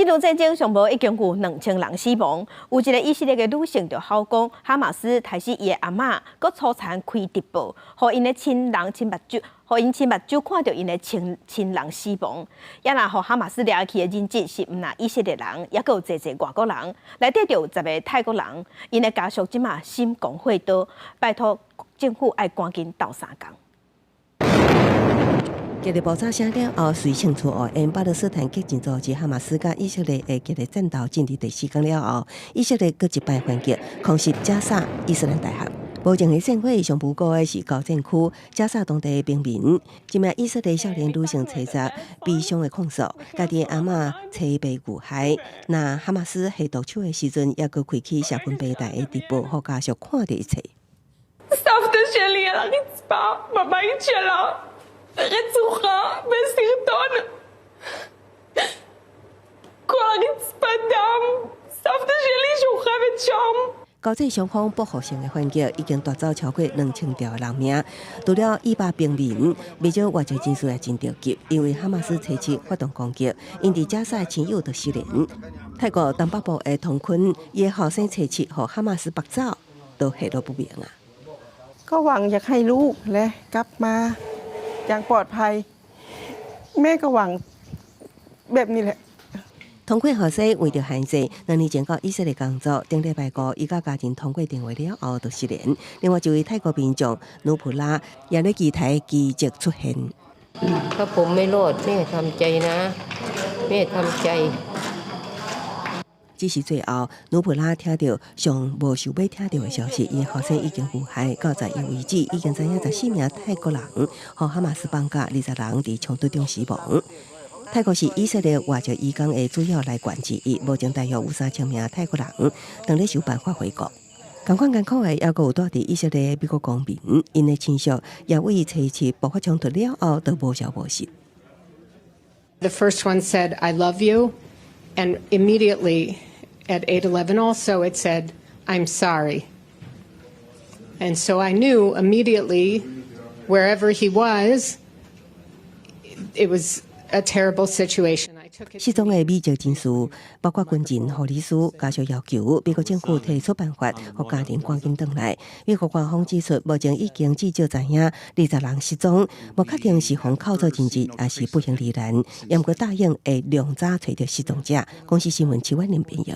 这场战争上无已经有2000人死亡，有一个以色列的女性就口讲，哈马斯杀死伊的阿嬷，佮粗残开直播，互因的亲目睭看到因的亲人死亡。也若互哈马斯掠去的人质是毋若以色列人，也佮有侪外国人，内底就有10个泰国人，因的家属即马心肝火刀，拜托政府爱赶紧斗3工。激烈爆炸声了后，随清楚因巴勒斯坦激进组织哈马斯甲以色列的激烈战斗进入第4天了后，以色列搁一摆反击，空袭加沙伊斯兰大学。目前的战火上不过的是高战区加沙当地的平民。一名以色列少年女性查查悲伤的控诉，家己的阿嬷妻被误害。那哈马斯下毒手的时阵，也搁开启社分别台的直播，互家属看到一切。סבתא שלי על הרצפה בבית שלה, רצוחה בסרטון. כל הרצפה דם. סבתא שלי שוכבת שם. 高战双方报复性的反击已经夺走超过2000条人命，除了100平民，不少外籍人士也真着急，因为哈马斯持续发动攻击，因伫加沙亲友都失联。泰国东北部的童坤伊的后生持续和哈马斯拔走，都下落不明啊。ก็หวังอยากให้ลูกและกลับมาอย่างปลอดภัยแม่ก็หวังแบบนี้แหละ通过后生为着孩子，2年前到以色列工作，顶礼拜5，伊甲家庭通过电话了后就失联。另外一位泰国民众努普拉也在机台奇迹出现。ก็ผมไม่รอดแม่ทำใจนะแม่ทำใจ。只是最后，努普拉听到上无想要听到的消息，伊后生已经遇害。到10日为止，已经知影14名泰国人和哈马斯绑架20人伫冲突中死亡。泰国是以色列外籍移工的主要来源之一，目前大约有3000名泰国人正在想办法回国。同款艰苦的也有住伫以色列的美国公民，因的亲属也为这一次爆发冲突了后，都无消无息。The first one said, "I love you," and immediately at 8:11 also it said, "I'm sorry." And so I knew immediately, wherever he was, it was a terrible situation. 失踪的美籍人士，包括军人、护理师，家属要求美国政府提出办法，让家庭赶紧回来。美国官方指出，目前已经至少知影20人失踪，无确定是防扣做人质，还是不幸罹难。也毋过答应会量早找到失踪者。公司新闻7万人编译。